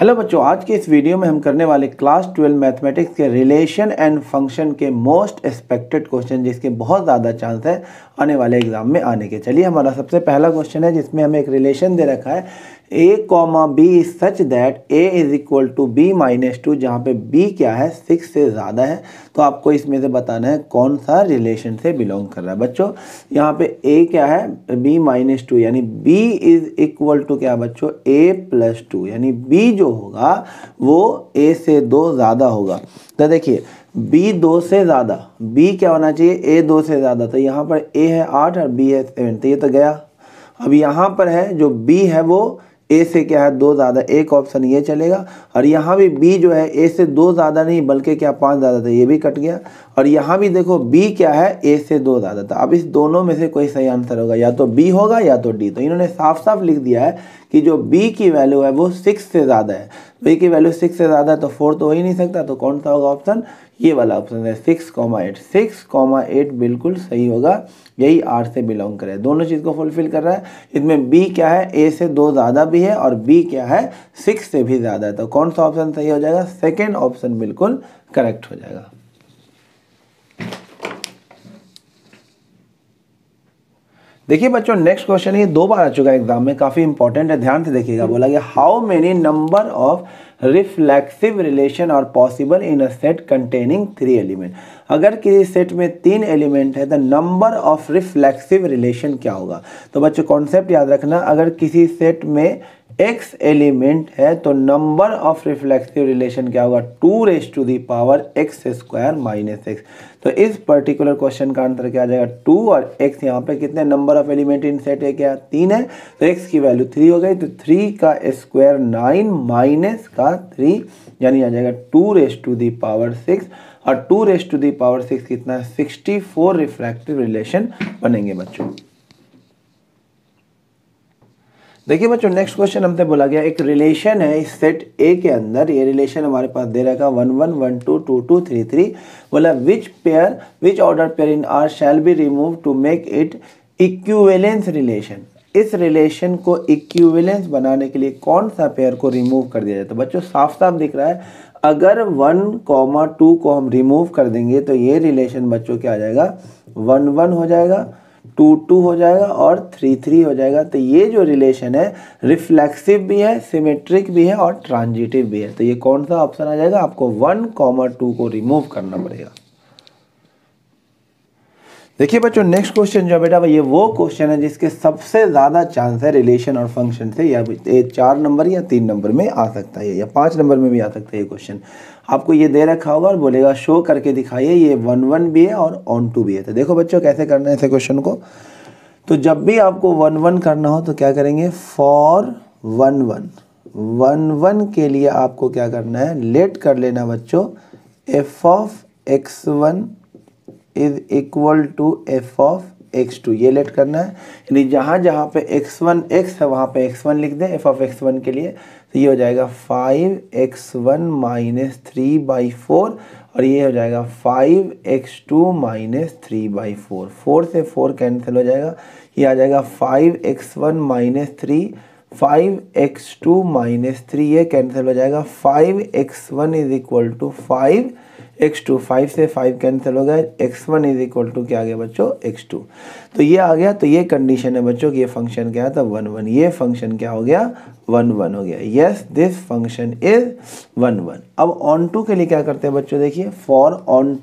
Hello बच्चों, आज के इस वीडियो में हम करने वाले क्लास 12 मैथमेटिक्स के रिलेशन एंड फंक्शन के मोस्ट एक्सपेक्टेड क्वेश्चन जिसके बहुत ज़्यादा चांस है आने वाले एग्जाम में आने के। चलिए, हमारा सबसे पहला क्वेश्चन है जिसमें हमें एक रिलेशन दे रखा है a, b is such that a is equal to b-2, जहाँ पे b क्या है 6 से ज़्यादा है। तो आपको इसमें से बताना है कौन सा रिलेशन से बिलोंग कर रहा है। बच्चों यहाँ पे a क्या है b-2, यानी b इज इक्वल टू क्या बच्चों a+2, यानी b जो होगा वो a से 2 ज़्यादा होगा। तो देखिए b 2 से ज़्यादा, b क्या होना चाहिए a 2 से ज़्यादा, तो यहाँ पर a है 8 और b है 7, तो ये तो गया। अब यहाँ पर है जो b है वो a से क्या है 2 ज़्यादा, एक ऑप्शन ये चलेगा। और यहाँ भी b जो है a से 2 ज़्यादा नहीं बल्कि क्या 5 ज़्यादा, था ये भी कट गया। और यहाँ भी देखो b क्या है a से 2 ज़्यादा था। अब इस दोनों में से कोई सही आंसर होगा, या तो b होगा या तो d। तो इन्होंने साफ साफ लिख दिया है कि जो b की वैल्यू है वो 6 से ज़्यादा है। b की वैल्यू 6 से ज़्यादा है तो 4 तो हो ही नहीं सकता, तो कौन सा होगा ऑप्शन, ये वाला ऑप्शन है 6,8। 6,8 बिल्कुल सही होगा, यही R से बिलोंग करे, दोनों चीज़ को फुलफिल कर रहा है। इसमें B क्या है A से 2 ज़्यादा भी है और B क्या है 6 से भी ज़्यादा है, तो कौन सा ऑप्शन सही हो जाएगा, सेकेंड ऑप्शन बिल्कुल करेक्ट हो जाएगा। देखिए बच्चों, नेक्स्ट क्वेश्चन ये 2 बार आ चुका है एग्जाम में, काफ़ी इंपॉर्टेंट है, ध्यान से देखिएगा। बोला गया how many number of reflexive relation are possible in a set containing 3 element. अगर किसी सेट में 3 एलिमेंट है तो नंबर ऑफ रिफ्लेक्सिव रिलेशन क्या होगा। तो बच्चों कॉन्सेप्ट याद रखना, अगर किसी सेट में x एलिमेंट है तो नंबर ऑफ रिफ्लेक्सिव रिलेशन क्या होगा, 2⁻x² - x। तो इस पर्टिकुलर क्वेश्चन का आंसर क्या आ जाएगा 2, और x यहाँ पे कितने number of element in set है, क्या 3 है, तो x की वैल्यू 3 हो गई। तो 3 का स्क्वायर 9 माइनस का 3, यानी आ जाएगा 2⁻6, और 2⁻6 कितना है 64 रिफ्लेक्टिव रिलेशन बनेंगे बच्चों। देखिए बच्चों, नेक्स्ट क्वेश्चन हमसे बोला गया एक रिलेशन है इस सेट A के अंदर, ये रिलेशन हमारे पास दे रखा 1 1 1 2 2 2 3 3। बोला which order pair in R shall be remove to make it equivalence relation. इस रिलेशन को इक्विवेलेंस बनाने के लिए कौन सा पेयर को रिमूव कर दिया जाए। तो बच्चों साफ साफ दिख रहा है, अगर 1, 2 को हम रिमूव कर देंगे तो ये रिलेशन बच्चों क्या आ जाएगा 1 1 हो जाएगा, 2 2 हो जाएगा और 3 3 हो जाएगा। तो ये जो रिलेशन है रिफ्लेक्सिव भी है, सिमेट्रिक भी है और ट्रांजिटिव भी है। तो ये कौन सा ऑप्शन आ जाएगा, आपको 1, 2 को रिमूव करना पड़ेगा। देखिए बच्चों, नेक्स्ट क्वेश्चन जो बेटा ये वो क्वेश्चन है जिसके सबसे ज़्यादा चांस है रिलेशन और फंक्शन से, या 4 नंबर या 3 नंबर में आ सकता है या 5 नंबर में भी आ सकता है। ये क्वेश्चन आपको ये दे रखा होगा और बोलेगा शो करके दिखाइए ये 1 1 भी है और ऑन टू भी है। तो देखो बच्चों कैसे करना है इसे क्वेश्चन को। तो जब भी आपको 1 1 करना हो तो क्या करेंगे, फॉर 1 1 के लिए आपको क्या करना है, लेट कर लेना बच्चों f(x1) is equal to f(x2), ये लेट करना है। यानी जहाँ जहाँ पे x1 x है वहाँ पे x1 लिख दें f(x1) के लिए। तो ये हो जाएगा 5x1 - 3/4, और ये हो जाएगा 5x2 - 3/4। 4 से 4 कैंसिल हो जाएगा, ये आ जाएगा 5x1 - 3, 5x2 - 3 ये कैंसिल हो जाएगा। 5x1 is equal to 5x2, 5 से 5 कैंसिल हो गया, x1 इज इक्वल टू क्या आ गया बच्चों x2। तो ये आ गया, तो ये कंडीशन है बच्चों कि ये फंक्शन क्या था 1 1, ये फंक्शन क्या हो गया 1 1 हो गया। Yes, this function is 1 1। अब ऑन टू के लिए क्या करते हैं बच्चों, देखिए फॉर ऑन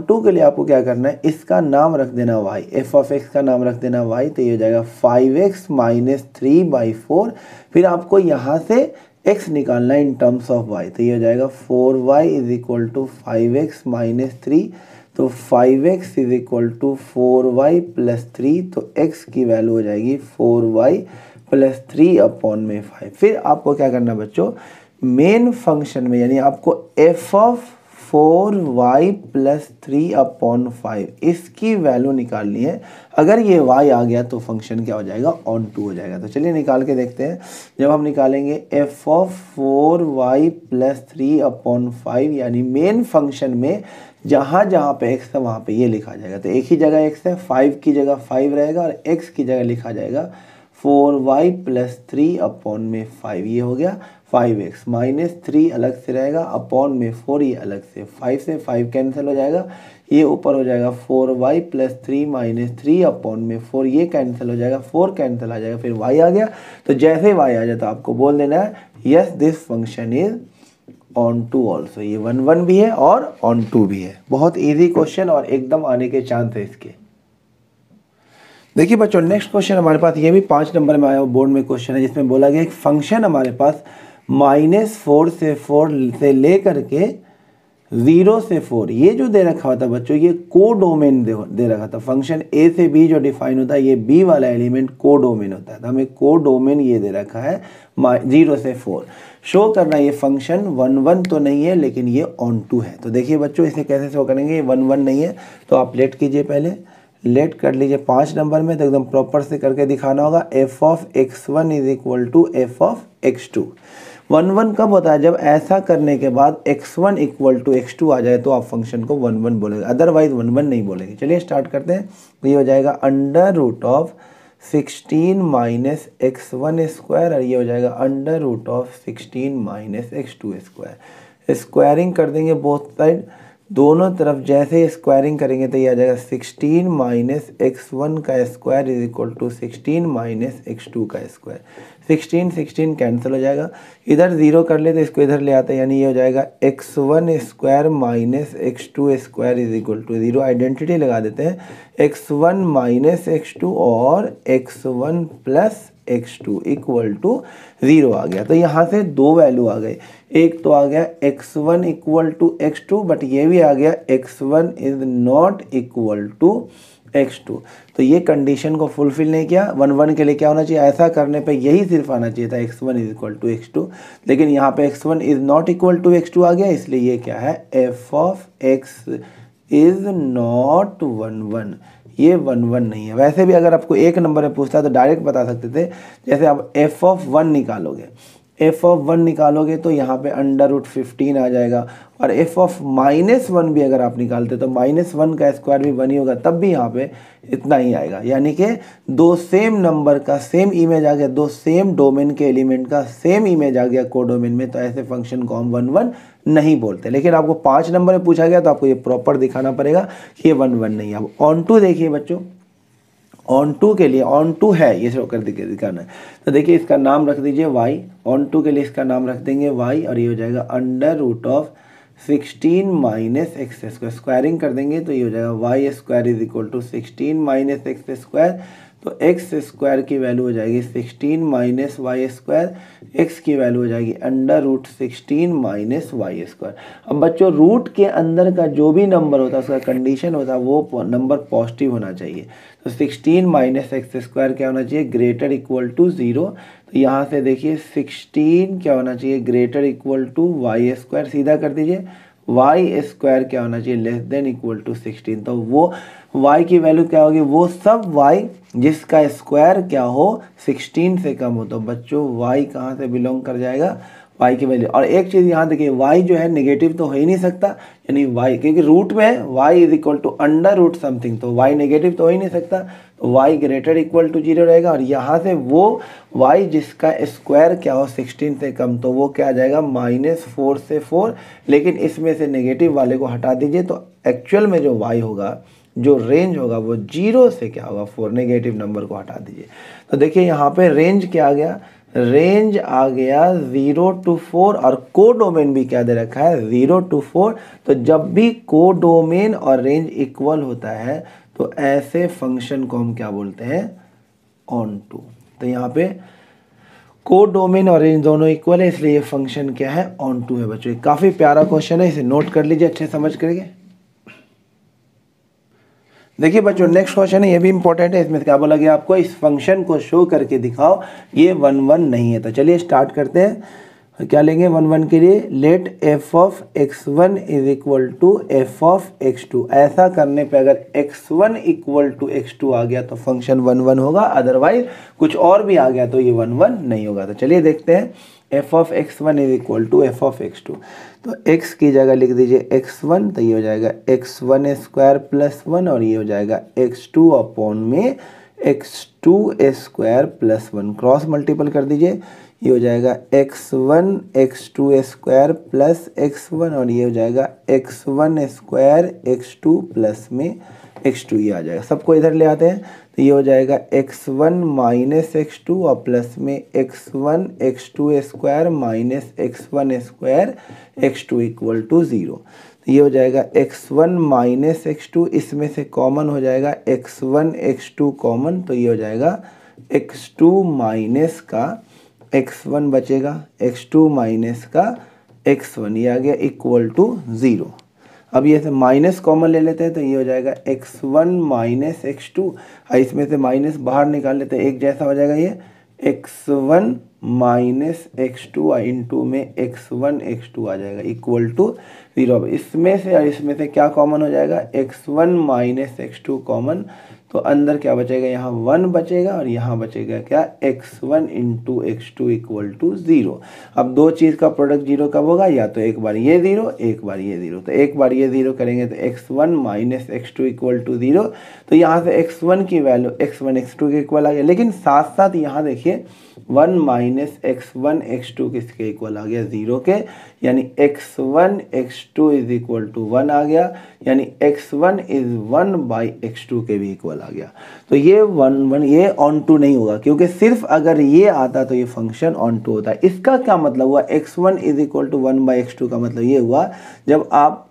टू के लिए आपको क्या करना है, इसका नाम रख देना y, f(x) का नाम रख देना y। तो ये हो जाएगा 5x - 3/4। फिर आपको यहाँ से x निकालना है इन टर्म्स ऑफ y, तो ये हो जाएगा 4y is equal to 5x - 3। तो 5x is equal to 4y + 3, तो x की वैल्यू हो जाएगी 4y + 3/5। फिर आपको क्या करना बच्चों, मेन फंक्शन में यानी आपको f(4y + 3/5) इसकी वैल्यू निकालनी है। अगर ये y आ गया तो फंक्शन क्या हो जाएगा, ऑन टू हो जाएगा। तो चलिए निकाल के देखते हैं। जब हम निकालेंगे f(4y + 3/5), यानी मेन फंक्शन में जहाँ जहाँ पे x है वहाँ पे ये लिखा जाएगा। तो एक ही जगह x है, 5 की जगह 5 रहेगा और x की जगह लिखा जाएगा 4y प्लस 3 अपॉन में 5, ये हो गया 5x माइनस 3 अलग से रहेगा अपॉन में 4 ये अलग से, 5 से 5 कैंसिल हो जाएगा, ये ऊपर हो जाएगा 4y प्लस 3 माइनस 3 अपॉन में 4, ये कैंसिल हो जाएगा, 4 कैंसिल आ जाएगा, फिर y आ गया। तो जैसे ही y आ जाए तो आपको बोल देना है yes this function is onto also, ये 1 1 भी है और ऑन टू भी है। बहुत इजी क्वेश्चन और एकदम आने के चांस है इसके। देखिए बच्चों नेक्स्ट क्वेश्चन हमारे पास ये भी 5 नंबर में आया बोर्ड में क्वेश्चन है, जिसमें बोला गया एक फंक्शन हमारे पास -4 से 4 से लेकर के 0 से 4, ये जो दे रखा था बच्चों ये कोडोमेन दे रखा था। फंक्शन a से b जो डिफाइन होता है ये b वाला एलिमेंट कोडोमेन होता है, तो हमें कोडोमेन ये दे रखा है 0 से 4 शो करना। ये फंक्शन 1 1 तो नहीं है लेकिन ये ऑन टू है। तो देखिए बच्चों इसे कैसे शो करेंगे, ये 1 1 नहीं है तो आप लेट कीजिए, पहले लेट कर लीजिए 5 नंबर में, तो एकदम प्रॉपर से करके दिखाना होगा। f of x1 is equal to f of x2। 1 1 कब होता है, जब ऐसा करने के बाद x1 इक्वल टू x2 आ जाए तो आप फंक्शन को 1 1 बोलेंगे, अदरवाइज 1 1 नहीं बोलेंगे। चलिए स्टार्ट करते हैं। तो ये हो जाएगा under root of 16 minus x1 square और ये हो जाएगा under root of 16 minus x2 square. Squaring कर देंगे बोथ साइड, दोनों तरफ जैसे स्क्वायरिंग करेंगे तो ये आ जाएगा 16 माइनस x1 का square is equal to 16 minus x2 का स्क्वायर। 16 16 कैंसिल हो जाएगा, इधर 0 कर ले तो इसको इधर ले आते हैं, यानी ये हो जाएगा x1 square minus x2 square is equal to 0। Identity लगा देते हैं, x1 माइनस x2 और x1 plus x2 equal to 0 आ गया। तो यहाँ से दो वैल्यू आ गए, एक तो आ गया x1 equal to x2 but ये भी आ गया x1 is not equal to x2। तो ये कंडीशन को फुलफिल नहीं किया। 1 1 के लिए क्या होना चाहिए, ऐसा करने पे यही सिर्फ आना चाहिए था x1 is equal to x2, लेकिन यहाँ पे x1 is not equal to x2 आ गया, इसलिए ये क्या है f of x is not 1 1, ये 1 1 नहीं है। वैसे भी अगर आपको एक नंबर में पूछता है तो डायरेक्ट बता सकते थे, जैसे आप f ऑफ 1 निकालोगे, f ऑफ 1 निकालोगे तो यहाँ पे अंडर रूट 15 आ जाएगा, और f ऑफ -1 भी अगर आप निकालते तो -1 का स्क्वायर भी 1 ही होगा, तब भी यहाँ पे इतना ही आएगा। यानी कि दो सेम नंबर का सेम इमेज आ गया, दो सेम डोमेन के एलिमेंट का सेम इमेज आ गया कोडोमेन में, तो ऐसे फंक्शन को हम 1 1 नहीं बोलते। लेकिन आपको 5 नंबर में पूछा गया तो आपको ये प्रॉपर दिखाना पड़ेगा कि ये 1 1 नहीं है। अब ऑन टू देखिए बच्चों, ऑन टू के लिए ऑन टू है ये शो कर दिखाना है, तो देखिए इसका नाम रख दीजिए y, ऑन टू के लिए इसका नाम रख देंगे y, और ये हो जाएगा under root of 16 minus x square. Squaring कर देंगे तो ये हो जाएगा y square is equal to 16 minus x square, तो एक्स स्क्वायर की वैल्यू हो जाएगी 16 माइनस वाई स्क्वायर, एक्स की वैल्यू हो जाएगी under root 16 minus y square. अब बच्चों रूट के अंदर का जो भी नंबर होता है उसका कंडीशन होता है वो नंबर पॉजिटिव होना चाहिए। तो 16 माइनस एक्स स्क्वायर क्या होना चाहिए, ग्रेटर इक्वल टू 0। तो यहाँ से देखिए 16 क्या होना चाहिए, greater equal to y square, सीधा कर दीजिए वाई स्क्वायर क्या होना चाहिए, लेस देन इक्वल टू 16। तो वो y की वैल्यू क्या होगी, वो सब y जिसका स्क्वायर क्या हो 16 से कम हो। तो बच्चों y कहाँ से बिलोंग कर जाएगा, y की वैल्यू। और एक चीज़ यहाँ देखिए y जो है नेगेटिव तो हो ही नहीं सकता, यानी y क्योंकि रूट में है y is equal to under root something, तो y नेगेटिव तो हो ही नहीं सकता, तो y ग्रेटर इक्वल टू 0 रहेगा। और यहाँ से वो y जिसका स्क्वायर क्या हो 16 से कम, तो वो क्या आ जाएगा -4 से 4, लेकिन इसमें से नेगेटिव वाले को हटा दीजिए तो एक्चुअल में जो y होगा, जो रेंज होगा वो 0 से क्या होगा 4, नेगेटिव नंबर को हटा दीजिए। तो देखिए यहाँ पे रेंज क्या आ गया, रेंज आ गया 0 to 4, और कोडोमेन भी क्या दे रखा है 0 to 4। तो जब भी कोडोमेन और रेंज इक्वल होता है तो ऐसे फंक्शन को हम क्या बोलते हैं, ऑन टू। तो यहाँ पे कोडोमेन और रेंज दोनों इक्वल है, इसलिए ये फंक्शन क्या है, ऑन टू है। बच्चों काफ़ी प्यारा क्वेश्चन है, इसे नोट कर लीजिए अच्छे समझ करके। देखिए बच्चों नेक्स्ट क्वेश्चन है, ये भी इंपॉर्टेंट है। इसमें क्या बोला गया आपको, इस फंक्शन को शो करके दिखाओ ये 1 1 नहीं है। तो चलिए स्टार्ट करते हैं। क्या लेंगे 1 1 के लिए, let f of x1 is equal to f of x2। ऐसा करने पे अगर x1 इक्वल टू x2 आ गया तो फंक्शन 1 1 होगा, अदरवाइज कुछ और भी आ गया तो ये 1 1 नहीं होगा। तो चलिए देखते हैं, f of x1 is equal to f of x2। तो x की जगह लिख दीजिए x1, तो ये हो जाएगा x1 स्क्वायर प्लस 1, और ये हो जाएगा x2 अपॉन में x2 प्लस 1, क्रॉस मल्टीपल कर दीजिए, ये हो जाएगा x1 x2 प्लस x1 और ये हो जाएगा x1 स्क्वायर x2 प्लस में x2, ये आ जाएगा। सबको इधर ले आते हैं तो ये हो जाएगा x1 माइनस x2 और प्लस में x1 x2 square minus x1 square x2 equal to 0। तो ये हो जाएगा x1 माइनस x2, इसमें से कॉमन हो जाएगा x1 x2 कॉमन, तो ये हो जाएगा x2 माइनस का x1 बचेगा, x2 माइनस का x1, ये आ गया इक्वल टू 0। अब ये से माइनस कॉमन ले लेते हैं तो ये हो जाएगा x1 माइनस x2, इसमें से माइनस बाहर निकाल लेते हैं, एक जैसा हो जाएगा ये x1 माइनस x2 इंटू में x1 x2 आ जाएगा इक्वल टू 0। अब इसमें से और इसमें से क्या कॉमन हो जाएगा, x1 माइनस x2 कॉमन, तो अंदर क्या बचेगा, यहाँ 1 बचेगा और यहाँ बचेगा क्या, x1 into x2 equal to 0। अब दो चीज़ का प्रोडक्ट 0 कब होगा, या तो एक बार ये 0 एक बार ये 0, तो एक बार ये 0 करेंगे तो x1 minus x2 equal to 0। तो यहाँ से x1 की वैल्यू x1 x2 के इक्वल आ गया, लेकिन साथ साथ यहाँ देखिए 1 माइनस x1 x2 किसके इक्वल आ गया, 0 के, यानी x1 x2 is equal to 1 आ गया, यानी x1 इज 1 बाई x2 के भी इक्वल आ गया। तो ये 1 ये ऑन टू नहीं होगा, क्योंकि सिर्फ अगर ये आता तो ये फंक्शन ऑन टू होता है। इसका क्या मतलब हुआ, x1 is equal to 1 by x2 का मतलब ये हुआ, जब आप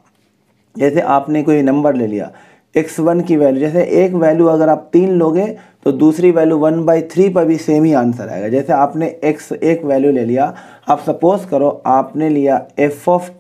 जैसे आपने कोई नंबर ले लिया x1 की वैल्यू, जैसे एक वैल्यू अगर आप 3 लोगे तो दूसरी वैल्यू 1/3 पर भी सेम ही आंसर आएगा। जैसे आपने एक वैल्यू ले लिया, आप सपोज करो आपने लिया f ऑफ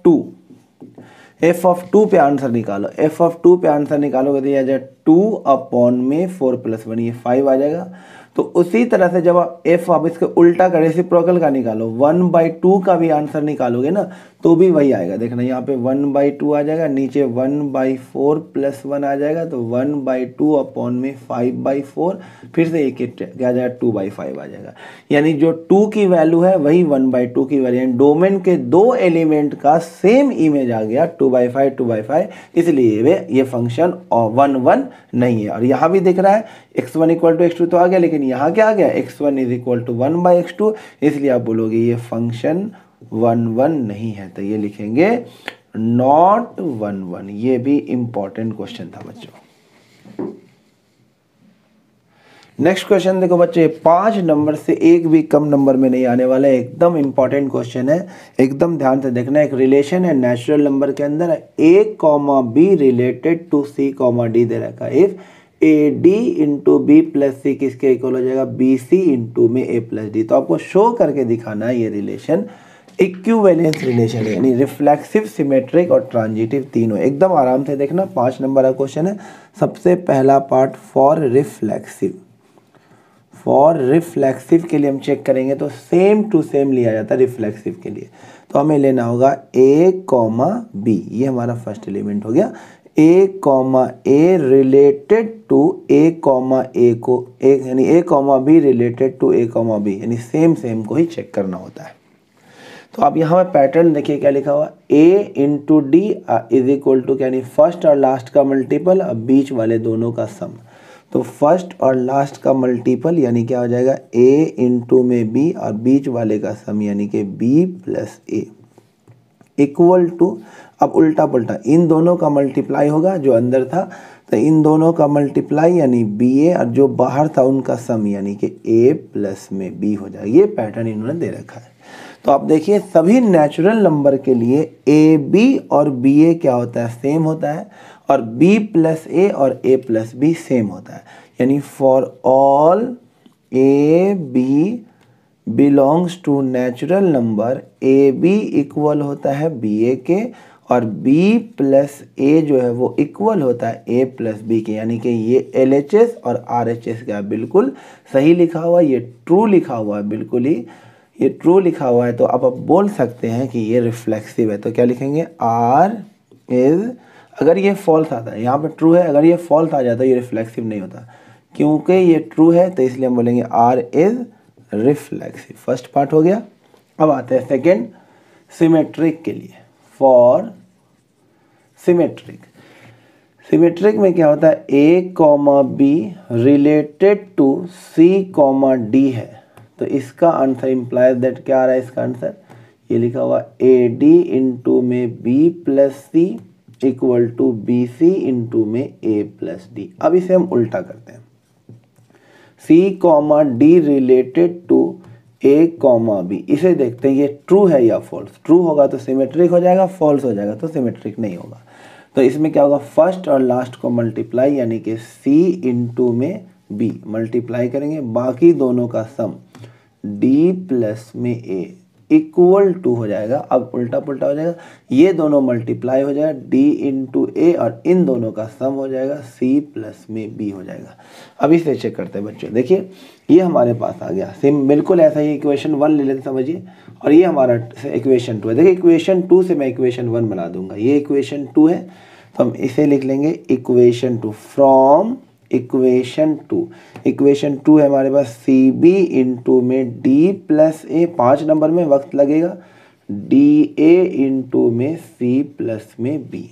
2 पे आंसर निकालो, f ऑफ 2 पे आंसर निकालोगे तो ये आ जाएगा 2/4 + 1, ये 5 आ जाएगा। तो उसी तरह से जब आप f आप इसके उल्टा का रेसिप्रोकल का निकालो, 1/2 का भी आंसर निकालोगे ना तो भी वही आएगा। देखना यहाँ पे 1/2 आ जाएगा, नीचे 1/4 + 1 आ जाएगा, तो 1/2 अपॉन में 5/4, फिर से एक क्या आ जाएगा 2/5 आ जाएगा। यानी जो 2 की वैल्यू है वही 1/2 की वैल्यू, यानी डोमेन के दो एलिमेंट का सेम इमेज आ गया 2/5, इसलिए ये फंक्शन 1 नहीं है। और यहाँ भी दिख रहा है x1 इक्वल टू x2 तो आ गया, लेकिन यहाँ क्या आ गया, x1 is equal to 1/x2, इसलिए आप बोलोगे ये फंक्शन 1 नहीं है, तो ये लिखेंगे नॉट 1। ये भी इंपॉर्टेंट क्वेश्चन था बच्चों। नेक्स्ट क्वेश्चन देखो बच्चे, 5 नंबर से एक भी कम नंबर में नहीं आने वाला है, एकदम इंपॉर्टेंट क्वेश्चन है, एकदम ध्यान से देखना। एक रिलेशन है नेचुरल नंबर के अंदर, a, b related to c, d दे रखा है। If ad into B plus C किसके इक्वल हो जाएगा, bc इंटू में a प्लस डी। तो आपको शो करके दिखाना है ये रिलेशन इक्विवेलेंस रिलेशन है, यानी रिफ्लेक्सिव, सिमेट्रिक और ट्रांजिटिव तीनों। एकदम आराम से देखना, 5 नंबर का क्वेश्चन है। सबसे पहला पार्ट फॉर रिफ्लेक्सिव के लिए हम चेक करेंगे तो सेम टू सेम लिया जाता है रिफ्लेक्सिव के लिए। तो हमें लेना होगा a, b, ये हमारा फर्स्ट एलिमेंट हो गया। a, रिलेटेड टू a, को एक, यानी a, b related to a, b, यानी सेम को ही चेक करना होता है। तो आप यहाँ पे पैटर्न देखिए क्या लिखा हुआ, a into d is equal to, यानी फर्स्ट और लास्ट का मल्टीपल और बीच वाले दोनों का सम। तो फर्स्ट और लास्ट का मल्टीपल यानी क्या हो जाएगा, a इंटू में b और बीच वाले का सम यानी कि b plus a equal to, अब उल्टा पुल्टा इन दोनों का मल्टीप्लाई होगा, जो अंदर था तो इन दोनों का मल्टीप्लाई यानी ba, और जो बाहर था उनका सम यानी कि a प्लस में b हो जाएगा। ये पैटर्न इन्होंने दे रखा है। तो आप देखिए सभी नेचुरल नंबर के लिए ab और ba क्या होता है, सेम होता है, और b प्लस a और a प्लस b सेम होता है। यानी for all a b belongs to natural number, ab इक्वल होता है ba के, और b प्लस a जो है वो इक्वल होता है a प्लस b के। यानी कि ये LHS और RHS का बिल्कुल सही लिखा हुआ, ये ट्रू लिखा हुआ है, बिल्कुल ही ये ट्रू लिखा हुआ है। तो अब आप बोल सकते हैं कि ये रिफ्लेक्सिव है। तो क्या लिखेंगे, R इज, अगर ये फॉल्स आता है, यहाँ पे ट्रू है, अगर ये फॉल्स आ जाता है ये रिफ्लेक्सिव नहीं होता, क्योंकि ये ट्रू है तो इसलिए हम बोलेंगे R is reflexive. First part हो गया। अब आते हैं सेकेंड, सिमेट्रिक के लिए। फॉर सिमेट्रिक, सिमेट्रिक में क्या होता है, A comma B related to C comma D है, तो इसका आंसर इम्प्लाइज दैट क्या आ रहा है, इसका आंसर ये लिखा हुआ ए डी इंटू में B plus C equal to b c into में ए प्लस डी। अब इसे हम उल्टा करते हैं, C comma D related to A comma B, इसे देखते हैं ये ट्रू है या फॉल्स। ट्रू होगा तो सिमेट्रिक हो जाएगा, फॉल्स हो जाएगा तो सिमेट्रिक नहीं होगा। तो इसमें क्या होगा, फर्स्ट और लास्ट को मल्टीप्लाई यानी कि सी इंटू में बी मल्टीप्लाई करेंगे, बाकी दोनों का सम डी प्लस में ए इक्वल टू हो जाएगा। अब उल्टा पुल्टा हो जाएगा, ये दोनों मल्टीप्लाई हो जाएगा डी इंटू ए और इन दोनों का सम हो जाएगा सी प्लस में बी हो जाएगा। अब इसे चेक करते हैं बच्चों, देखिए ये हमारे पास आ गया सेम बिल्कुल ऐसा ही, इक्वेशन 1 ले लेते समझिए, और ये हमारा इक्वेशन 2 है। देखिए इक्वेशन 2 से मैं इक्वेशन 1 बना दूंगा, ये इक्वेशन 2 है तो हम इसे लिख लेंगे इक्वेशन 2 फ्रॉम इक्वेशन 2। इक्वेशन 2 है हमारे पास सी बी इंटू में डी प्लस ए, 5 नंबर में वक्त लगेगा, डी ए इंटू में सी प्लस में बी।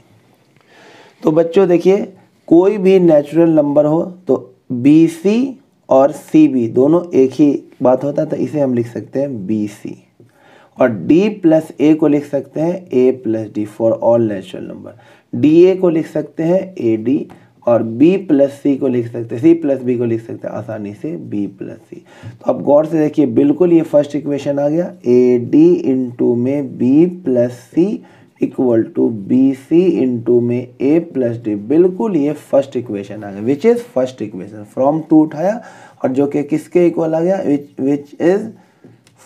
तो बच्चों देखिए कोई भी नेचुरल नंबर हो तो बी सी और सी बी दोनों एक ही बात होता है, तो इसे हम लिख सकते हैं बी सी, और डी प्लस ए को लिख सकते हैं A plus D for all natural number. D A को लिख सकते हैं ए डी, और b प्लस सी को लिख सकते हैं, c प्लस बी को लिख सकते हैं आसानी से b प्लस सी। तो अब गौर से देखिए बिल्कुल ये फर्स्ट इक्वेशन आ गया, ए डी इंटू में b plus C equal to b c into में a प्लस डी, बिल्कुल ये फर्स्ट इक्वेशन आ गया, which is first equation. From 2 उठाया और जो कि किसके इक्वल आ गया, विच इज़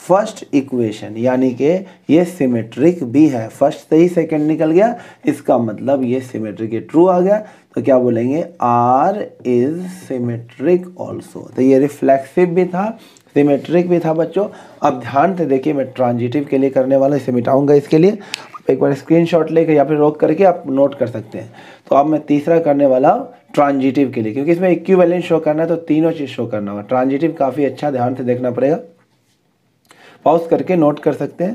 फर्स्ट इक्वेशन, यानी कि ये सिमेट्रिक भी है। फर्स्ट से ही सेकंड निकल गया, इसका मतलब ये सिमेट्रिक है, ट्रू आ गया। तो क्या बोलेंगे, आर इज सिमेट्रिक ऑल्सो। तो ये रिफ्लेक्सिव भी था, सिमेट्रिक भी था बच्चों। अब ध्यान से देखिए, मैं ट्रांजिटिव के लिए करने वाला, इसे मिटाऊंगा इसके लिए। एक बार स्क्रीनशॉट लेकर या फिर रोक करके आप नोट कर सकते हैं। तो अब मैं तीसरा करने वाला हूँ ट्रांजिटिव के लिए, क्योंकि इसमें इक्विवेलेंट शो करना है तो तीनों चीज़ शो करना होगा। ट्रांजिटिव काफ़ी अच्छा ध्यान से देखना पड़ेगा, पॉज करके नोट कर सकते हैं।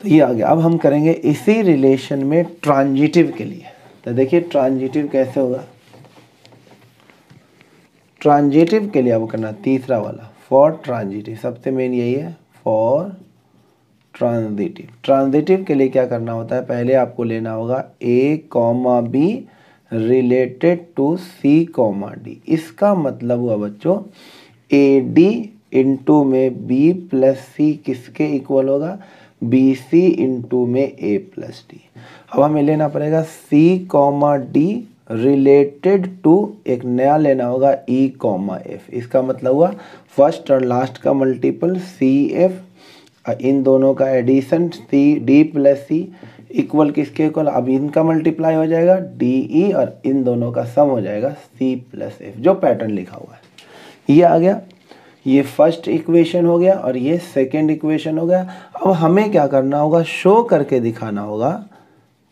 तो ये आ गया। अब हम करेंगे इसी रिलेशन में ट्रांजिटिव के लिए। तो देखिए ट्रांजिटिव कैसे होगा। ट्रांजिटिव के लिए अब करना तीसरा वाला, फॉर ट्रांजिटिव, सबसे मेन यही है, फॉर ट्रांजिटिव। ट्रांजिटिव के लिए क्या करना होता है, पहले आपको लेना होगा A comma B related to C comma D. इसका मतलब हुआ बच्चों ए डी इंटू में बी प्लस सी किसके इक्वल होगा, बी सी इंटू में ए प्लस डी। अब हमें लेना पड़ेगा सी कॉमा डी रिलेटेड टू, एक नया लेना होगा ई कॉमा एफ। इसका मतलब हुआ फर्स्ट और लास्ट का मल्टीपल सी एफ, इन दोनों का एडिशन सी डी प्लस सी इक्वल किसके इक्वल, अब इनका मल्टीप्लाई हो जाएगा डी ई, और इन दोनों का सम हो जाएगा सी प्लस एफ, जो पैटर्न लिखा हुआ है। ये आ गया, ये फर्स्ट इक्वेशन हो गया और ये सेकंड इक्वेशन हो गया। अब हमें क्या करना होगा, शो करके दिखाना होगा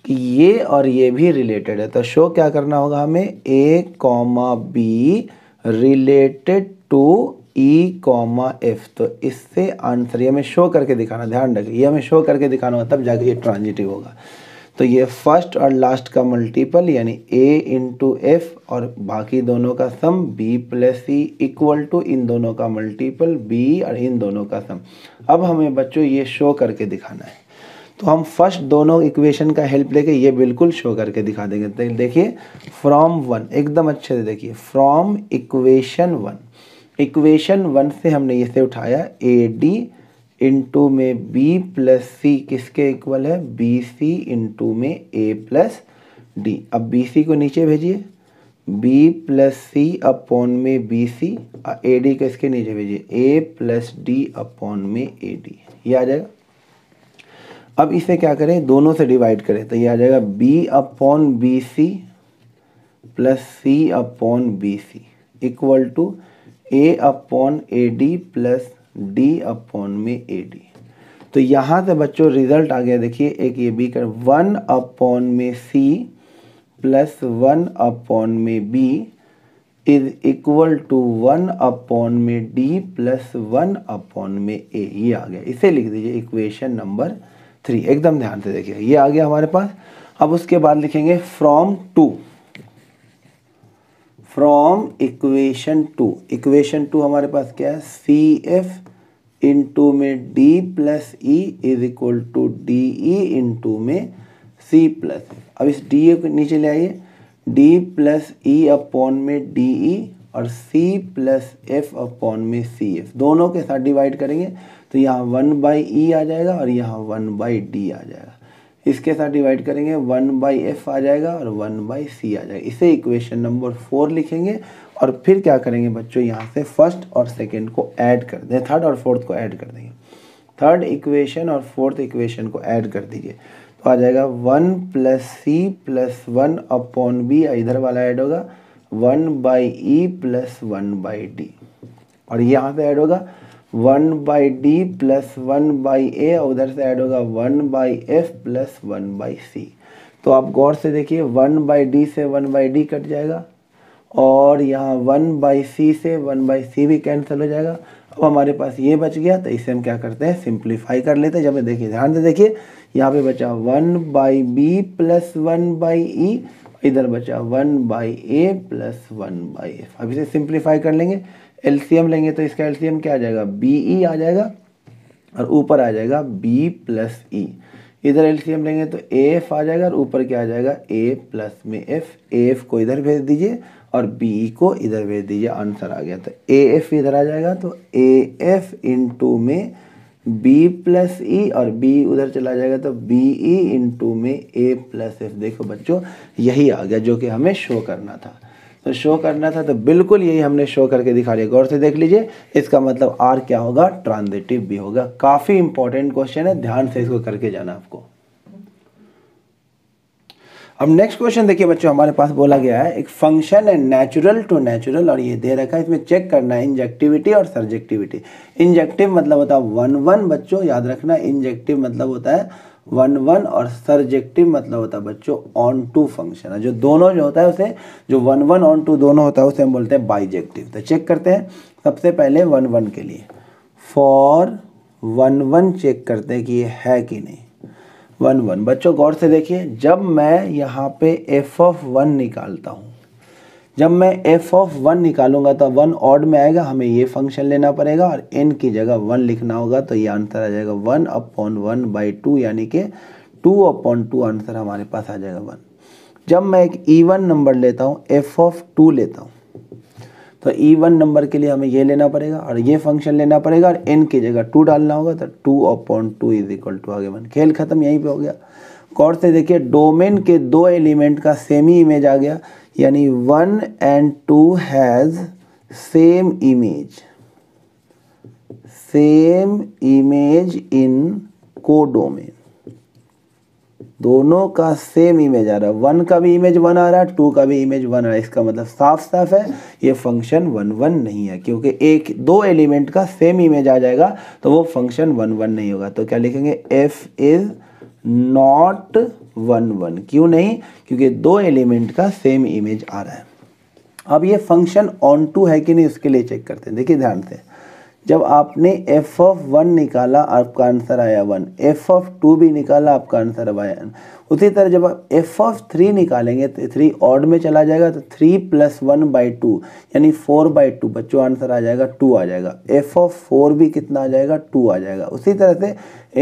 कि ये और ये भी रिलेटेड है। तो शो क्या करना होगा हमें, A comma B related to E comma F. तो इससे आंसर, ये हमें शो करके दिखाना, ध्यान रखिए ये हमें शो करके दिखाना होगा, तब जाके ये ट्रांजिटिव होगा। तो ये फर्स्ट और लास्ट का मल्टीपल यानी a इंटू एफ और बाकी दोनों का sum b plus C equal to इन दोनों का मल्टीपल b और इन दोनों का सम। अब हमें बच्चों ये शो करके दिखाना है, तो हम फर्स्ट दोनों इक्वेशन का हेल्प लेके ये बिल्कुल शो करके दिखा देंगे। तो देखिए फ्रॉम 1, एकदम अच्छे से देखिए, फ्रॉम इक्वेशन 1, इक्वेशन 1 से हमने इसे उठाया ए डी इंटू में b प्लस सी किसके इक्वल है, बी सी इंटू में a प्लस डी। अब बी सी को नीचे भेजिए, b प्लस सी अपॉन में बी सी, ए डी को इसके नीचे भेजिए a प्लस डी अपॉन में ए डी, ये आ जाएगा। अब इसे क्या करें, दोनों से डिवाइड करें, तो ये आ जाएगा b upon b c plus c upon b c equal to a upon a d plus d upon में ए डी। तो यहाँ से बच्चों रिजल्ट आ गया, देखिए एक ये बी कर 1 अपॉन में सी प्लस 1 अपॉन में b is equal to 1 upon में डी प्लस 1 अपॉन में ए, ये आ गया। इसे लिख दीजिए इक्वेशन नंबर 3, एकदम ध्यान से देखिए ये आ गया हमारे पास। अब उसके बाद लिखेंगे फ्रॉम 2, फ्रॉम इक्वेशन टू हमारे पास क्या है, सी एफ इंटू में d plus e is equal to d e into में सी प्लस। अब इस डी ए को नीचे ले आइए, डी प्लस ई अपॉन में डी ई और सी प्लस एफ अपॉन में सी एफ, दोनों के साथ डिवाइड करेंगे तो यहाँ 1/e आ जाएगा और यहाँ 1/d आ जाएगा। इसके साथ डिवाइड करेंगे 1/f आ जाएगा और 1/c आ जाएगा। इसे इक्वेशन नंबर 4 लिखेंगे और फिर क्या करेंगे बच्चों, यहाँ से फर्स्ट और सेकंड को ऐड कर दें, थर्ड और फोर्थ को ऐड कर देंगे। थर्ड इक्वेशन और फोर्थ इक्वेशन को ऐड कर दीजिए तो आ जाएगा 1 + c + 1 अपॉन b, इधर वाला ऐड होगा 1/e + 1/d और यहाँ से ऐड होगा 1/d + 1/a और उधर से ऐड होगा 1/f + 1/c। तो आप गौर से देखिए 1/d से 1/d कट जाएगा और यहाँ 1/c से 1/c भी कैंसिल हो जाएगा। अब हमारे पास ये बच गया तो इसे हम क्या करते हैं, सिंप्लीफाई कर लेते हैं। जब देखिए ध्यान से देखिए, यहाँ पे बचा 1/b + 1/e, इधर बचा 1/a + 1/f। अब इसे सिंप्लीफाई कर लेंगे, एलसीएम लेंगे तो इसका एलसीएम क्या आ जाएगा, BE आ जाएगा और ऊपर आ जाएगा B + E। इधर एलसीएम लेंगे तो AF आ जाएगा और ऊपर क्या आ जाएगा, A + में F। AF को इधर भेज दीजिए और BE को इधर भेज दीजिए, आंसर आ गया। तो AF इधर आ जाएगा तो AF इंटू में B + E और B उधर चला जाएगा तो BE इंटू में A + F। देखो बच्चों यही आ गया जो कि हमें शो करना था। तो शो करना था तो बिल्कुल यही हमने शो करके दिखा दिया। गौर से देख लीजिए, इसका मतलब आर क्या होगा, ट्रांजिटिव भी होगा। काफ़ी इंपॉर्टेंट क्वेश्चन है, ध्यान से इसको करके जाना आपको। अब नेक्स्ट क्वेश्चन देखिए बच्चों, हमारे पास बोला गया है एक फंक्शन है नेचुरल टू नेचुरल और ये दे रखा है, इसमें चेक करना है इंजेक्टिविटी और सर्जेक्टिविटी। इंजेक्टिव मतलब होता है 1/1 बच्चों, याद रखना। इंजेक्टिव मतलब होता है 1/1 और सर्जेक्टिव मतलब होता है बच्चों ऑन टू फंक्शन है। जो दोनों जो होता है उसे, जो 1/1 ऑन टू दोनों होता है उसे हम बोलते हैं बाइजेक्टिव। तो चेक करते हैं सबसे पहले 1/1 के लिए। फॉर 1/1 चेक करते हैं कि ये है कि नहीं। 1/1 बच्चों गौर से देखिए, जब मैं यहाँ पे f(1) निकालता हूँ, जब मैं f(1) निकालूंगा तो 1 ऑड में आएगा, हमें ये फंक्शन लेना पड़ेगा और n की जगह 1 लिखना होगा तो ये आंसर आ जाएगा 1/1/2, यानी कि 2/2 आंसर हमारे पास आ जाएगा 1। जब मैं एक इवन नंबर लेता हूँ, f(2) लेता हूँ, तो इवन नंबर के लिए हमें ये लेना पड़ेगा और ये फंक्शन लेना पड़ेगा और n की जगह 2 डालना होगा तो 2/2 इज इक्वल टू आगे 1। खेल खत्म, यहीं पे हो गया। गौर से देखिए, डोमेन के 2 एलिमेंट का सेम ही इमेज आ गया, यानी 1 and 2 has same image in codomain. दोनों का सेम इमेज आ रहा है, 1 का भी इमेज 1 आ रहा है, 2 का भी इमेज 1 आ रहा है। इसका मतलब साफ साफ है ये फंक्शन 1/1 नहीं है, क्योंकि 2 एलिमेंट का सेम इमेज आ जाएगा तो वो फंक्शन 1/1 नहीं होगा। तो क्या लिखेंगे, f इज नॉट 1/1। क्यों नहीं, क्योंकि 2 एलिमेंट का सेम इमेज आ रहा है। अब ये फंक्शन ऑन टू है कि नहीं उसके लिए चेक करते हैं। देखिए ध्यान से, जब आपने f(1) निकाला आपका आंसर आया 1, f(2) भी निकाला आपका आंसर आया 1। उसी तरह जब आप f(3) निकालेंगे तो 3 ऑड में चला जाएगा तो 3 + 1/2 यानी 4/2 बच्चों आंसर आ जाएगा 2 आ जाएगा। f(4) भी कितना आ जाएगा, 2 आ जाएगा। उसी तरह से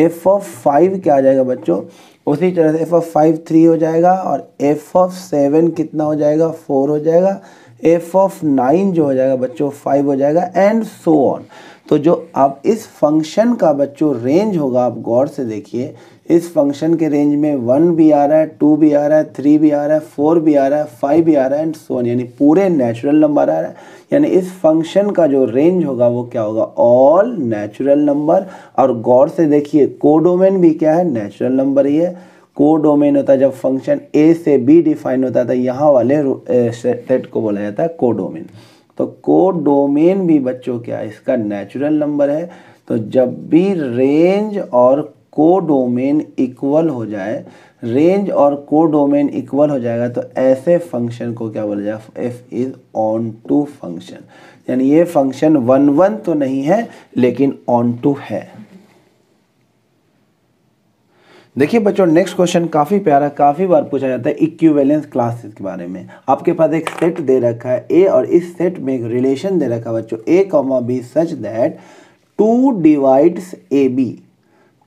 f(5) क्या आ जाएगा बच्चों, उसी तरह से f(5) 3 हो जाएगा और f(7) कितना हो जाएगा, 4 हो जाएगा। f(9) जो हो जाएगा बच्चों 5 हो जाएगा, एंड सो ऑन। तो जो आप इस फंक्शन का बच्चों रेंज होगा, आप गौर से देखिए, इस फंक्शन के रेंज में 1 भी आ रहा है, 2 भी आ रहा है, 3 भी आ रहा है, 4 भी आ रहा है, 5 भी आ रहा है, एंड सो ऑन, यानी पूरे नेचुरल नंबर आ रहा है। यानी इस फंक्शन का जो रेंज होगा वो क्या होगा, ऑल नेचुरल नंबर। और गौर से देखिए, कोडोमेन भी क्या है, नेचुरल नंबर ही है। कोडोमेन होता है जब फंक्शन a से b डिफाइन होता था, यहाँ वाले सेट को बोला जाता है कोडोमेन। तो कोडोमेन भी बच्चों क्या है, इसका नेचुरल नंबर है। तो जब भी रेंज और कोडोमेन इक्वल हो जाए, रेंज और कोडोमेन इक्वल हो जाएगा तो ऐसे फंक्शन को क्या बोला जाएगा, f is onto function. यानी ये फंक्शन 1/1 तो नहीं है लेकिन ऑन टू है। देखिए बच्चों, नेक्स्ट क्वेश्चन काफ़ी प्यारा, काफ़ी बार पूछा जाता है इक्विवेलेंस क्लासेस के बारे में। आपके पास एक सेट दे रखा है ए, और इस सेट में एक रिलेशन दे रखा है बच्चों A comma B such that 2 divides A B.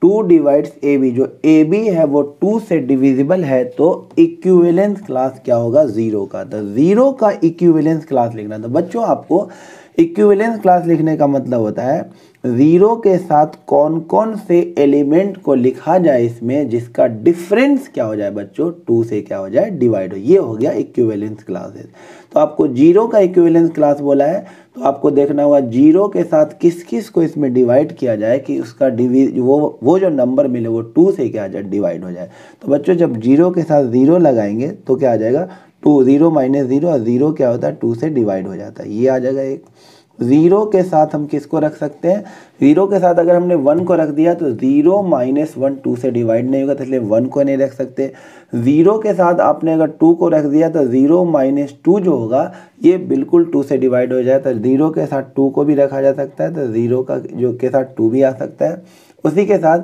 2 divides A B, जो ए बी है वो 2 से डिविजिबल है, तो इक्विवेलेंस क्लास क्या होगा? 0 का। तो 0 का इक्विवेलेंस क्लास लिखना। तो बच्चों आपको इक्विवेलेंस क्लास लिखने का मतलब होता है 0 के साथ कौन कौन से एलिमेंट को लिखा जाए इसमें जिसका डिफरेंस क्या हो जाए बच्चों? 2 से क्या हो जाए? डिवाइड हो। ये हो गया इक्विवेलेंस क्लासेस। तो आपको 0 का इक्विवेलेंस क्लास बोला है, तो आपको देखना होगा 0 के साथ किस किस को इसमें डिवाइड किया जाए कि उसका वो जो नंबर मिले वो 2 से क्या आ जाए? डिवाइड हो जाए। तो बच्चों जब 0 के साथ 0 लगाएंगे तो क्या आ जाएगा? 2, 0 माइनस 0, और 0 क्या होता है? 2 से डिवाइड हो जाता है। ये आ जाएगा एक। 0 के साथ हम किसको रख सकते हैं? 0 के साथ अगर हमने 1 को रख दिया तो 0 माइनस 1 2 से डिवाइड नहीं होगा, तो इसलिए 1 को नहीं रख सकते। 0 के साथ आपने अगर 2 को रख दिया तो 0 माइनस 2 जो होगा ये बिल्कुल 2 से डिवाइड हो जाए, तो 0 के साथ 2 को भी रखा जा सकता है, तो 0 का जो के साथ 2 भी आ सकता है। उसी के साथ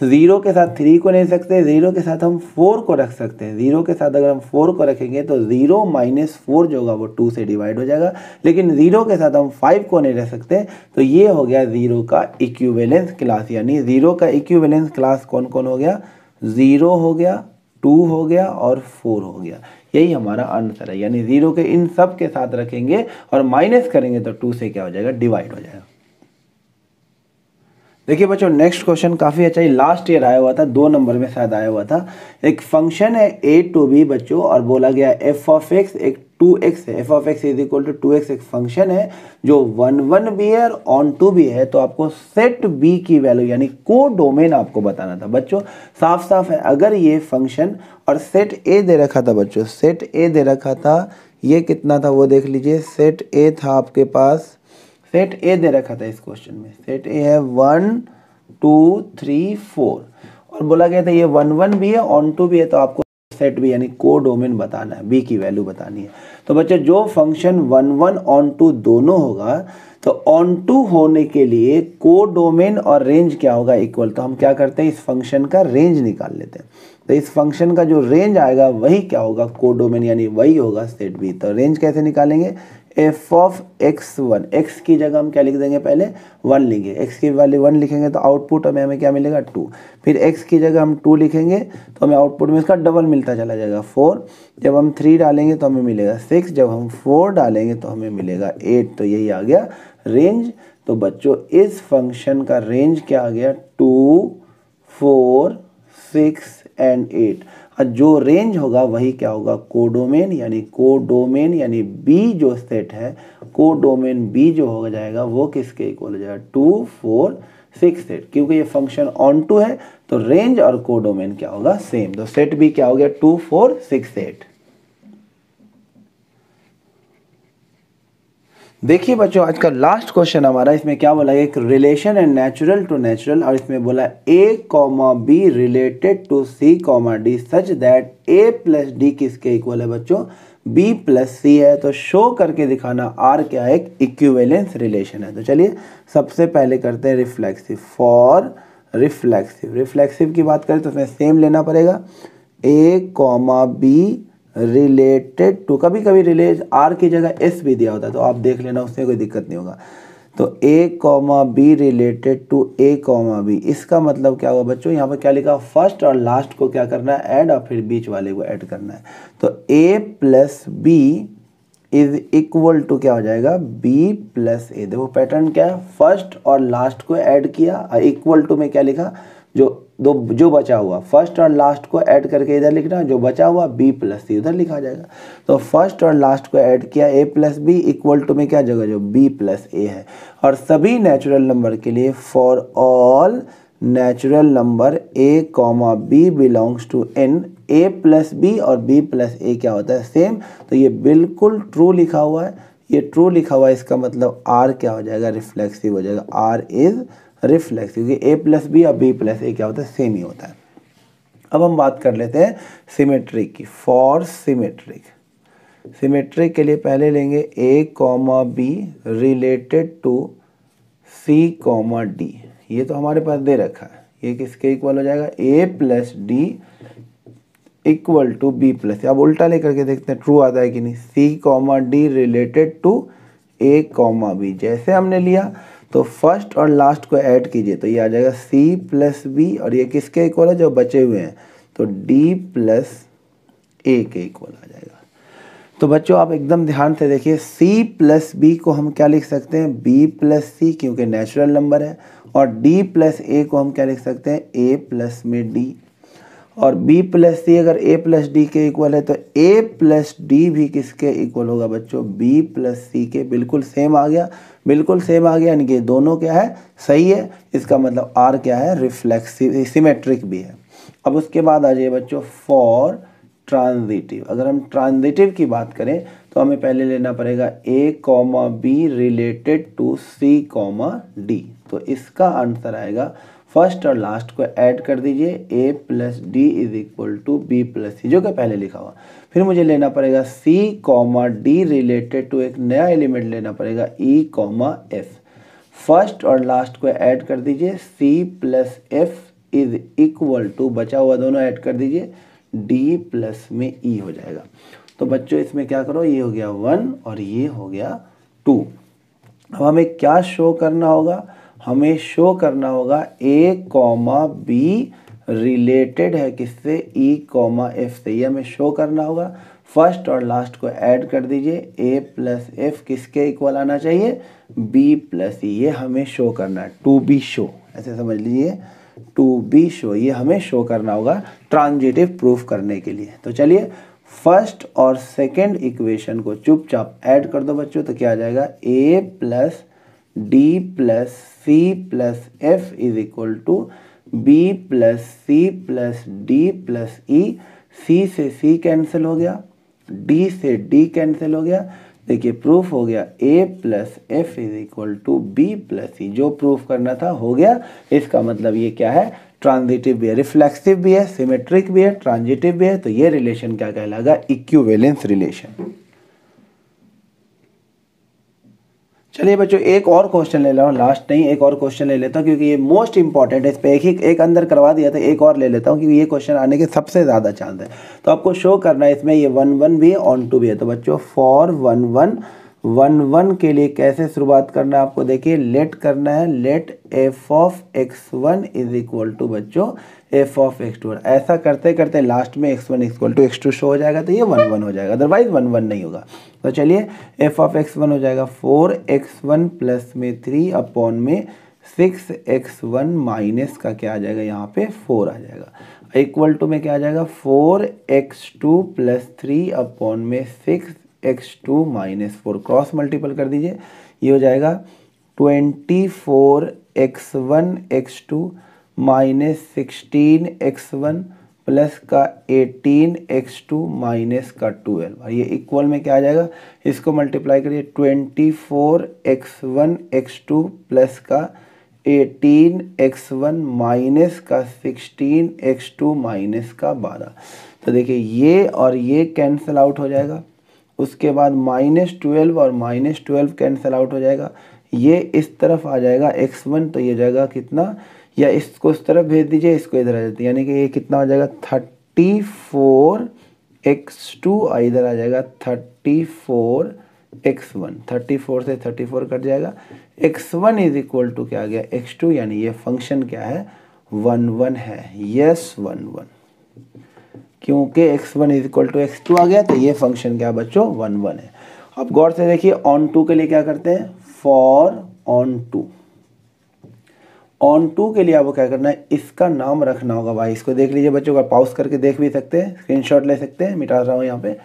0 के साथ 3 को नहीं सकते, 0 के साथ हम 4 को रख सकते हैं। 0 के साथ अगर हम 4 को रखेंगे तो 0 माइनस 4 जो होगा वो 2 से डिवाइड हो जाएगा, लेकिन 0 के साथ हम 5 को नहीं रख सकते। तो ये हो गया 0 का इक्विवेलेंस क्लास। यानी 0 का इक्विवेलेंस क्लास कौन कौन हो गया? 0 हो गया, 2 हो गया और 4 हो गया। यही हमारा आंसर है। यानी 0 के इन सब के साथ रखेंगे और माइनस करेंगे तो 2 से क्या हो जाएगा? डिवाइड हो जाएगा। देखिए बच्चों, नेक्स्ट क्वेश्चन काफ़ी अच्छा ही लास्ट ईयर आया हुआ था, 2 नंबर में शायद आया हुआ था। एक फंक्शन है a टू b बच्चों, और बोला गया एफ ऑफ एक्स एक 2x है। F of x is equal to 2x एक फंक्शन है जो 1 भी है और ऑन टू भी है। तो आपको सेट b की वैल्यू यानी को डोमेन आपको बताना था बच्चों। साफ साफ है, अगर ये फंक्शन और सेट a दे रखा था बच्चों, सेट a दे रखा था, ये कितना था वो देख लीजिए। सेट a था आपके पास, सेट ए दे रखा था इस क्वेश्चन में। सेट ए है 1 2 3 4, और बोला गया था ये 1 भी है ऑन टू भी है, तो आपको सेट बी यानी को डोमेन बताना है, बी की वैल्यू बतानी है। तो बच्चे जो फंक्शन 1 ऑन टू दोनों होगा, तो ऑन टू होने के लिए को डोमेन और रेंज क्या होगा? इक्वल। तो हम क्या करते हैं, इस फंक्शन का रेंज निकाल लेते हैं। तो इस फंक्शन का जो रेंज आएगा वही क्या होगा? को डोमेन, यानी वही होगा सेट बी। तो रेंज कैसे निकालेंगे? एफ ऑफ x1, x की जगह हम क्या लिख देंगे? पहले 1 लिखेंगे। x की वैल्यू 1 लिखेंगे तो आउटपुट हमें क्या मिलेगा? 2। फिर x की जगह हम 2 लिखेंगे तो हमें आउटपुट में इसका डबल मिलता चला जाएगा 4। जब हम 3 डालेंगे तो हमें मिलेगा 6, जब हम 4 डालेंगे तो हमें मिलेगा 8। तो यही आ गया रेंज। तो बच्चों इस फंक्शन का रेंज क्या आ गया? 2 4 6 एंड 8। और जो रेंज होगा वही क्या होगा? कोडोमेन। यानी कोडोमेन यानी बी जो सेट है, कोडोमेन बी जो हो जाएगा वो किसके इक्वल हो जाएगा? 2 4 6 8। क्योंकि ये फंक्शन ऑन टू है तो रेंज और कोडोमेन क्या होगा? सेम। तो सेट बी क्या हो गया? 2 4 6 8। देखिए बच्चों, आज का लास्ट क्वेश्चन हमारा, इसमें क्या बोला है? एक रिलेशन है नेचुरल टू नेचुरल, और इसमें बोला a comma B related to c comma d such that a plus d किसके इक्वल है बच्चों? b प्लस सी है। तो शो करके दिखाना r क्या है? एक इक्विवेलेंस रिलेशन है। तो चलिए सबसे पहले करते हैं रिफ्लेक्सिव। फॉर रिफ्लेक्सिव, रिफ्लेक्सिव की बात करें तो उसमें सेम लेना पड़ेगा, a comma B related to, कभी कभी रिलेट आर की जगह एस भी दिया होता है तो आप देख लेना, उसमें कोई दिक्कत नहीं होगा। तो A comma B related to A comma B, इसका मतलब क्या होगा बच्चों? यहाँ पर क्या लिखा? फर्स्ट और लास्ट को क्या करना है? ऐड, और फिर बीच वाले को ऐड करना है। तो A plus B is equal to क्या हो जाएगा? B plus A. देखो पैटर्न क्या है? फर्स्ट और लास्ट को ऐड किया, और इक्वल टू में क्या लिखा? जो बचा हुआ फर्स्ट और लास्ट को ऐड करके इधर लिखना, जो बचा हुआ बी प्लस सी उधर लिखा जाएगा। तो फर्स्ट और लास्ट को ऐड किया, ए प्लस बी इक्वल टू में क्या जगह? जो बी प्लस ए है। और सभी नेचुरल नंबर के लिए for all natural number a comma b belongs to n, a plus b और बी प्लस ए क्या होता है? सेम। तो ये बिल्कुल ट्रू लिखा हुआ है, ये ट्रू लिखा हुआ है, इसका मतलब आर क्या हो जाएगा? रिफ्लेक्सिव हो जाएगा। आर इज रिफ्लेक्सिव, क्योंकि ए प्लस बी और बी प्लस ए क्या होता है? सेम ही होता है। अब हम बात कर लेते हैं सिमेट्रिक की। फॉर सिमेट्रिक, सिमेट्रिक के लिए पहले लेंगे A comma B related to C comma D. ये तो हमारे पास दे रखा है, ये किसके इक्वल हो जाएगा, a plus d equal to B plus, अब उल्टा लेकर के देखते हैं ट्रू आता है कि नहीं। c comma D related to a comma b, जैसे हमने लिया तो फर्स्ट और लास्ट को ऐड कीजिए तो ये आ जाएगा c प्लस बी, और ये किसके इक्वल है, जो बचे हुए हैं तो d प्लस a के इक्वल आ जाएगा। तो बच्चों आप एकदम ध्यान से देखिए, c प्लस बी को हम क्या लिख सकते हैं, b प्लस सी, क्योंकि नेचुरल नंबर है, और d प्लस a को हम क्या लिख सकते हैं, a प्लस में d, और b प्लस सी अगर a प्लस डी के इक्वल है तो a प्लस डी भी किसके इक्वल होगा बच्चों, b प्लस सी के। बिल्कुल सेम आ गया, बिल्कुल सेम आ गया, यानी कि दोनों क्या है, सही है। इसका मतलब r क्या है, रिफ्लेक्सिव सिमेट्रिक भी है। अब उसके बाद आ जाइए बच्चों फॉर ट्रांजिटिव। अगर हम ट्रांजिटिव की बात करें तो हमें पहले लेना पड़ेगा a comma B related to c comma d. तो इसका आंसर आएगा, फर्स्ट और लास्ट को ऐड कर दीजिए, a plus D is equal to B plus C, जो कि पहले लिखा हुआ। फिर मुझे लेना पड़ेगा c comma D related to एक नया एलिमेंट लेना पड़ेगा e कॉमा एफ। फर्स्ट और लास्ट को ऐड कर दीजिए, c plus F is equal to, बचा हुआ दोनों ऐड कर दीजिए, d प्लस में e हो जाएगा। तो बच्चों इसमें क्या करो, ये हो गया 1 और ये हो गया 2। अब हमें क्या शो करना होगा, हमें शो करना होगा a कॉमा बी रिलेटेड है किससे, e कॉमा एफ से, ये हमें शो करना होगा। फर्स्ट और लास्ट को ऐड कर दीजिए, a प्लस एफ किसके इक्वल आना चाहिए, b प्लस ई, ये हमें शो करना है, टू बी शो, ऐसे समझ लीजिए, टू बी शो, ये हमें शो करना होगा ट्रांजिटिव प्रूफ करने के लिए। तो चलिए फर्स्ट और सेकंड इक्वेशन को चुपचाप ऐड कर दो बच्चों, तो क्या आ जाएगा, a plus D plus C plus F is equal to B plus C plus D plus E. C से सी कैंसिल हो गया, डी से डी कैंसिल हो गया। देखिए प्रूफ हो गया a plus F is equal to B plus C, जो प्रूफ करना था हो गया। इसका मतलब ये क्या है, ट्रांजिटिव भी है, रिफ्लेक्सिव भी है, सिमेट्रिक भी है, ट्रांजिटिव भी है। तो ये रिलेशन क्या कहलाएगा, इक्विवेलेंस रिलेशन। चलिए बच्चों एक और क्वेश्चन ले लो, लास्ट नहीं, एक और क्वेश्चन ले लेता हूँ क्योंकि ये मोस्ट इंपॉर्टेंट है। इस पे एक अंदर करवा दिया था, एक और ले लेता हूँ क्योंकि ये क्वेश्चन आने के सबसे ज़्यादा चांस है। तो आपको शो करना है इसमें, ये 1 1 भी है, ऑन टू भी है। तो बच्चों फॉर 1 1 1 1 के लिए कैसे शुरुआत करना है आपको, देखिए लेट करना है, let f of x1 is equal to बच्चों एफ ऑफ x2। ऐसा करते करते लास्ट में x1 equal to x2 show हो जाएगा, तो ये 1 1 हो जाएगा, अदरवाइज 1 1 नहीं होगा। तो चलिए एफ ऑफ x1 हो जाएगा 4x1 प्लस में 3 अपॉन में 6x1 माइनस का क्या आ जाएगा, यहाँ पे 4 आ जाएगा, इक्वल टू में क्या आ जाएगा 4x2 प्लस 3 अपॉन में 6x2 माइनस 4, क्रॉस मल्टीपल कर दीजिए, ये हो जाएगा 24x1 x2 minus 16x1 plus का 18x2 माइनस का 12, और ये इक्वल में क्या आ जाएगा, इसको मल्टीप्लाई करिए 24x1 x2 प्लस का 18x1 माइनस का 16x2 माइनस का 12। तो देखिए ये और ये कैंसिल आउट हो जाएगा, उसके बाद -12 और -12 कैंसिल आउट हो जाएगा, ये इस तरफ आ जाएगा x1, तो ये जाएगा कितना, या इसको इस तरफ भेज दीजिए, इसको इधर आ जाती है, यानी कि ये कितना हो जाएगा 34x2, इधर आ जाएगा 34x1, 34 से 34 कट जाएगा, x1 इज इक्वल टू क्या आ गया x2, यानी ये फंक्शन क्या है 1 1 है, यस 1 1, क्योंकि x1 is equal to x2 आ गया, तो ये फंक्शन क्या बच्चों 1 1 है। अब गौर से देखिए ऑन टू के लिए क्या करते हैं, for onto, onto के लिए आपको क्या करना है, इसका नाम रखना होगा भाई, इसको देख लीजिए बच्चों का, पॉज करके देख भी सकते हैं, स्क्रीनशॉट ले सकते हैं, मिटा रहा हूँ यहाँ पे।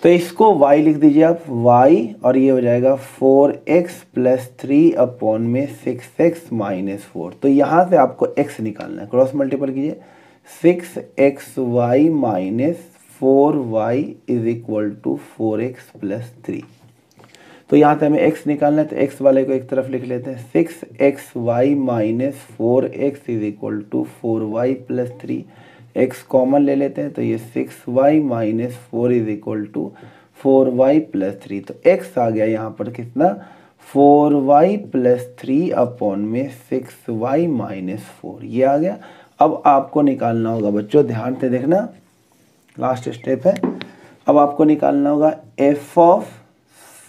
तो इसको y लिख दीजिए आप, y, और ये हो जाएगा 4x प्लस 3 अपॉन में 6x माइनस 4। तो यहाँ से आपको x निकालना है, क्रॉस मल्टीपल कीजिए, 6xy minus 4y is equal to 4x plus 3। तो यहाँ से हमें x निकालना है, तो x वाले को एक तरफ लिख लेते हैं, 6xy minus 4x is equal to 4y plus 3, x common ले लेते हैं, तो ये 6y minus 4 is equal to 4y plus 3। तो x आ गया यहाँ पर कितना 4y प्लस 3 अपॉन में 6y माइनस 4, ये आ गया। अब आपको निकालना होगा बच्चों, ध्यान से देखना, लास्ट स्टेप है। अब आपको निकालना होगा f of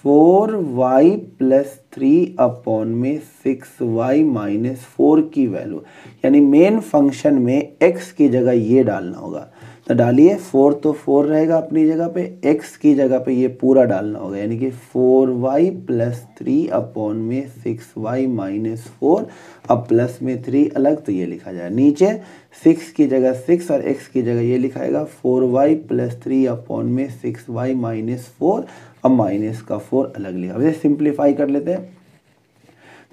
4y plus 3 upon में 6y माइनस 4 की वैल्यू, यानी मेन फंक्शन में x की जगह ये डालना होगा। तो डालिए, 4 तो 4 रहेगा अपनी जगह पे, x की जगह पे ये पूरा डालना होगा, यानी कि 4y प्लस 3 अपॉन में 6y माइनस 4। अब प्लस में 3 अलग तो ये लिखा जाए, नीचे 6 की जगह 6 और x की जगह ये लिखाएगा 4y प्लस 3 अपॉन में 6y माइनस 4। अब माइनस का 4 अलग लिखा, अब ये सिंप्लीफाई कर लेते हैं।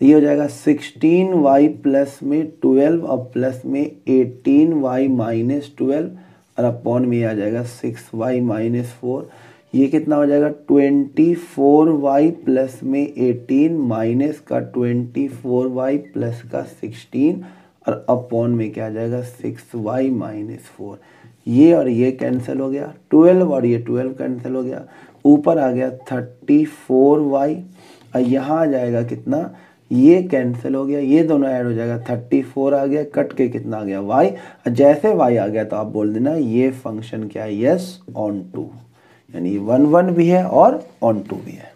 तो ये हो जाएगा 16y प्लस में 12 और प्लस में 18y माइनस 12 और अपॉन में आ जाएगा 6y माइनस 4। ये कितना हो जाएगा 24y प्लस में 18 माइनस का 24y प्लस का 16 और अपॉन में क्या आ जाएगा 6y माइनस 4। ये और ये कैंसिल हो गया, 12 और ये 12 कैंसिल हो गया, ऊपर आ गया 34y और यहाँ आ जाएगा कितना, ये कैंसिल हो गया, ये दोनों ऐड हो जाएगा, 34 आ गया, कट के कितना आ गया y। जैसे y आ गया तो आप बोल देना ये फंक्शन क्या है, यस ऑन टू, यानी 1 1 भी है और ऑन टू भी है।